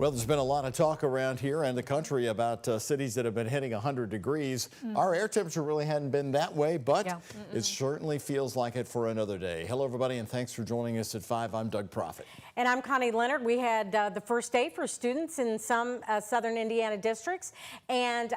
Well, there's been a lot of talk around here and the country about cities that have been hitting 100 degrees. Our air temperature really hadn't been that way, but it certainly feels like it for another day. Hello, everybody, and thanks for joining us at 5. I'm Doug Proffitt. And I'm Connie Leonard. We had the first day for students in some southern Indiana districts, and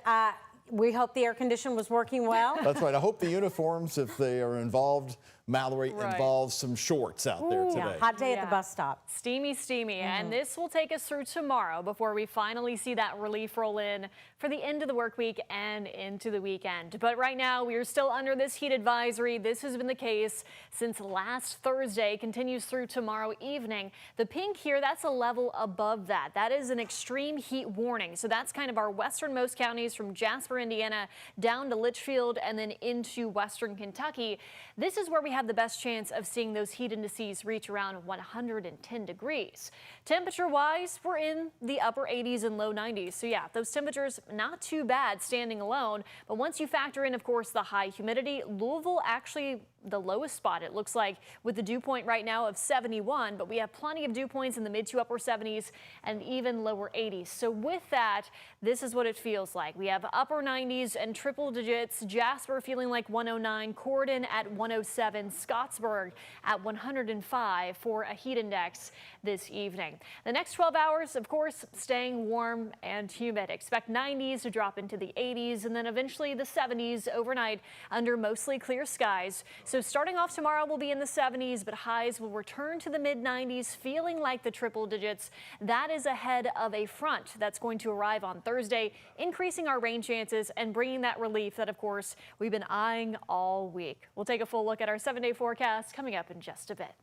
we hope the air condition was working well. That's right. I hope the uniforms, if they are involved, Mallory, involves some shorts out there today. Yeah, hot day at the bus stop. Steamy, steamy. And this will take us through tomorrow before we finally see that relief roll in for the end of the work week and into the weekend. But right now, we are still under this heat advisory. This has been the case since last Thursday, continues through tomorrow evening. The pink here, that's a level above that. That is an extreme heat warning. So that's kind of our westernmost counties from Jasper, Indiana, down to Litchfield and then into western Kentucky. This is where we have the best chance of seeing those heat indices reach around 110 degrees. Temperature-wise, we're in the upper 80s and low 90s. So yeah, those temperatures not too bad standing alone. But once you factor in, of course, the high humidity, Louisville actually the lowest spot, it looks like, with the dew point right now of 71, but we have plenty of dew points in the mid to upper 70s and even lower 80s. So with that, this is what it feels like. We have upper 90s and triple digits. Jasper feeling like 109, Corydon at 107, Scottsburg at 105 for a heat index this evening. The next 12 hours, of course, staying warm and humid. Expect 90s to drop into the 80s and then eventually the 70s overnight under mostly clear skies. So starting off tomorrow will be in the 70s, but highs will return to the mid-90s, feeling like the triple digits. That is ahead of a front that's going to arrive on Thursday, increasing our rain chances and bringing that relief that, of course, we've been eyeing all week. We'll take a full look at our 7-day forecast coming up in just a bit.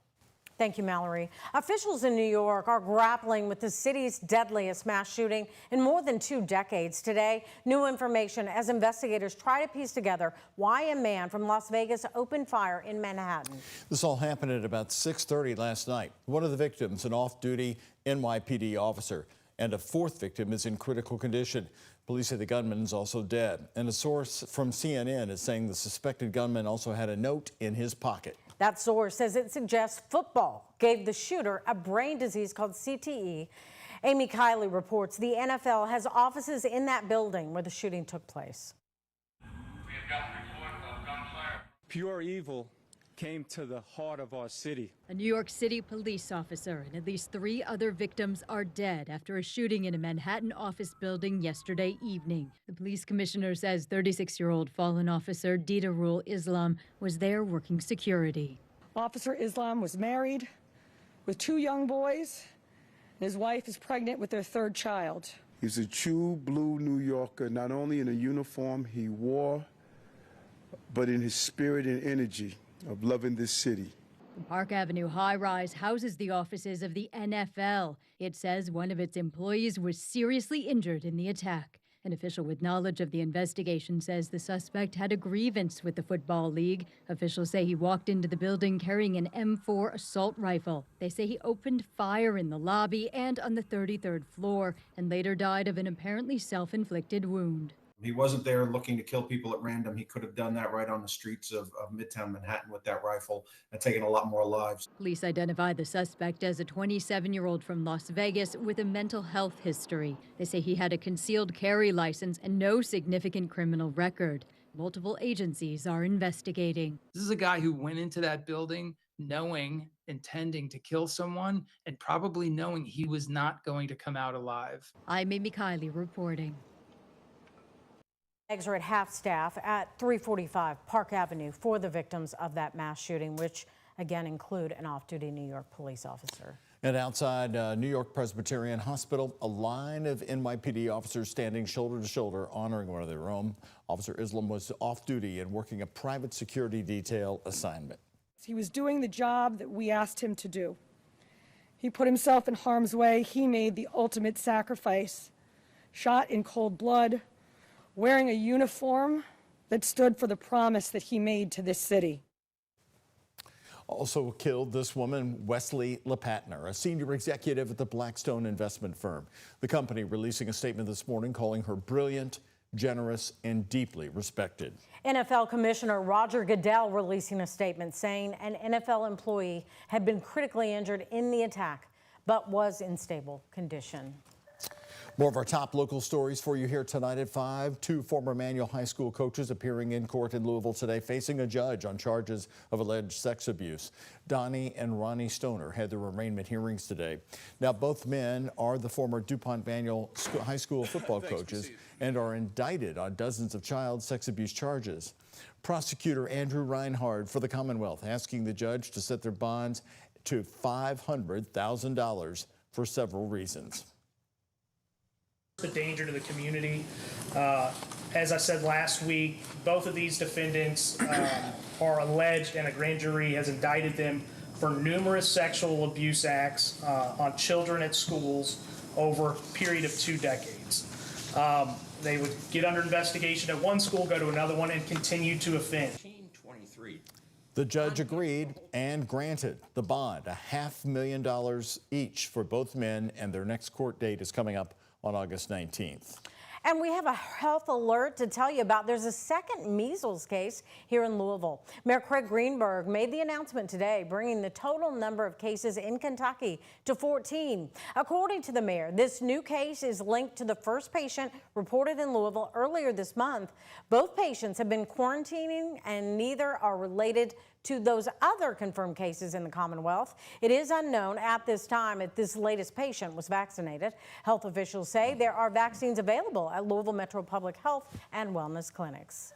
Thank you, Mallory. Officials in New York are grappling with the city's deadliest mass shooting in more than 2 decades. Today, new information as investigators try to piece together why a man from Las Vegas opened fire in Manhattan. This all happened at about 6:30 last night. One of the victims, an off-duty NYPD officer, and a 4th victim is in critical condition. Police say the gunman is also dead. And a source from CNN is saying the suspected gunman also had a note in his pocket. That source says it suggests football gave the shooter a brain disease called CTE. Amy Kiley reports the NFL has offices in that building where the shooting took place. We have got a report of gunfire. Pure evil came to the heart of our city. A New York City police officer and at least 3 other victims are dead after a shooting in a Manhattan office building yesterday evening. The police commissioner says 36-year-old fallen officer Didarul Islam was there working security. Officer Islam was married with 2 young boys, and his wife is pregnant with their 3rd child. He's a true blue New Yorker, not only in the uniform he wore, but in his spirit and energy of loving this city. The Park Avenue high-rise houses the offices of the NFL. It says one of its employees was seriously injured in the attack. An official with knowledge of the investigation says the suspect had a grievance with the Football League. Officials say he walked into the building carrying an M4 assault rifle. They say he opened fire in the lobby and on the 33rd floor and later died of an apparently self-inflicted wound. He wasn't there looking to kill people at random. He could have done that right on the streets of Midtown Manhattan with that rifle and taken a lot more lives. Police identify the suspect as a 27-year-old from Las Vegas with a mental health history. They say he had a concealed carry license and no significant criminal record. Multiple agencies are investigating. This is a guy who went into that building intending to kill someone, and probably knowing he was not going to come out alive. I'm Amy Kiley reporting. Eggs are at half staff at 345 Park Avenue for the victims of that mass shooting, which again include an off-duty New York police officer. And outside New York Presbyterian Hospital, a line of NYPD officers standing shoulder to shoulder honoring one of their own. Officer Islam was off-duty and working a private security detail assignment. He was doing the job that we asked him to do. He put himself in harm's way. He made the ultimate sacrifice, shot in cold blood, wearing a uniform that stood for the promise that he made to this city. Also killed this woman, Wesley Leatner, a senior executive at the Blackstone investment firm. The company releasing a statement this morning calling her brilliant, generous, and deeply respected. NFL Commissioner Roger Goodell releasing a statement saying an NFL employee had been critically injured in the attack, but was in stable condition. More of our top local stories for you here tonight at 5. 2 former Manual High School coaches appearing in court in Louisville today, facing a judge on charges of alleged sex abuse. Donnie and Ronnie Stoner had their arraignment hearings today. Now, both men are the former DuPont Manual High School football coaches and are indicted on dozens of child sex abuse charges. Prosecutor Andrew Reinhard for the Commonwealth asking the judge to set their bonds to $500,000 for several reasons. The danger to the community. As I said last week, both of these defendants are alleged, and a grand jury has indicted them for numerous sexual abuse acts on children at schools over a period of 2 decades. They would get under investigation at one school, go to another one, and continue to offend. The judge agreed and granted the bond, $500,000 each for both men, and their next court date is coming up on August 19th. And we have a health alert to tell you about. There's a second measles case here in Louisville. Mayor Craig Greenberg made the announcement today, bringing the total number of cases in Kentucky to 14. According to the mayor, this new case is linked to the first patient reported in Louisville earlier this month. Both patients have been quarantining, and neither are related to those other confirmed cases in the Commonwealth. It is unknown at this time if this latest patient was vaccinated. Health officials say there are vaccines available at Louisville Metro Public Health and Wellness clinics.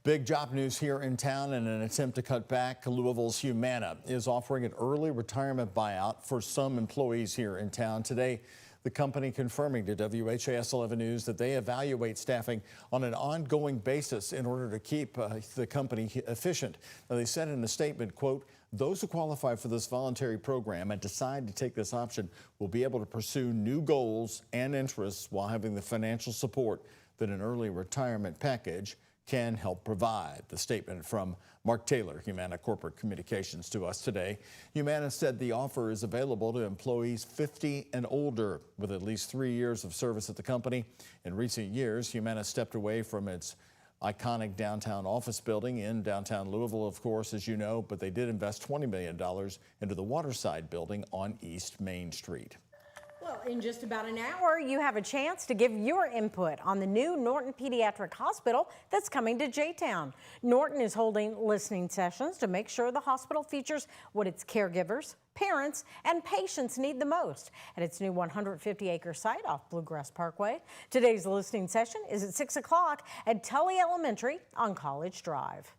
Big job news here in town. In an attempt to cut back, Louisville's Humana is offering an early retirement buyout for some employees here in town. Today, the company confirming to WHAS11 News that they evaluate staffing on an ongoing basis in order to keep the company efficient. Now, they said in a statement, quote, "Those who qualify for this voluntary program and decide to take this option will be able to pursue new goals and interests while having the financial support that an early retirement package can help provide." The statement from Mark Taylor, Humana Corporate Communications, to us today. Humana said the offer is available to employees 50 and older with at least 3 years of service at the company. In recent years, Humana stepped away from its iconic downtown office building in downtown Louisville, of course, as you know, but they did invest $20 million into the Waterside building on East Main Street. Well, in just about an hour, you have a chance to give your input on the new Norton Pediatric Hospital that's coming to J-Town. Norton is holding listening sessions to make sure the hospital features what its caregivers, parents, and patients need the most at its new 150-acre site off Bluegrass Parkway. Today's listening session is at 6 o'clock at Tully Elementary on College Drive.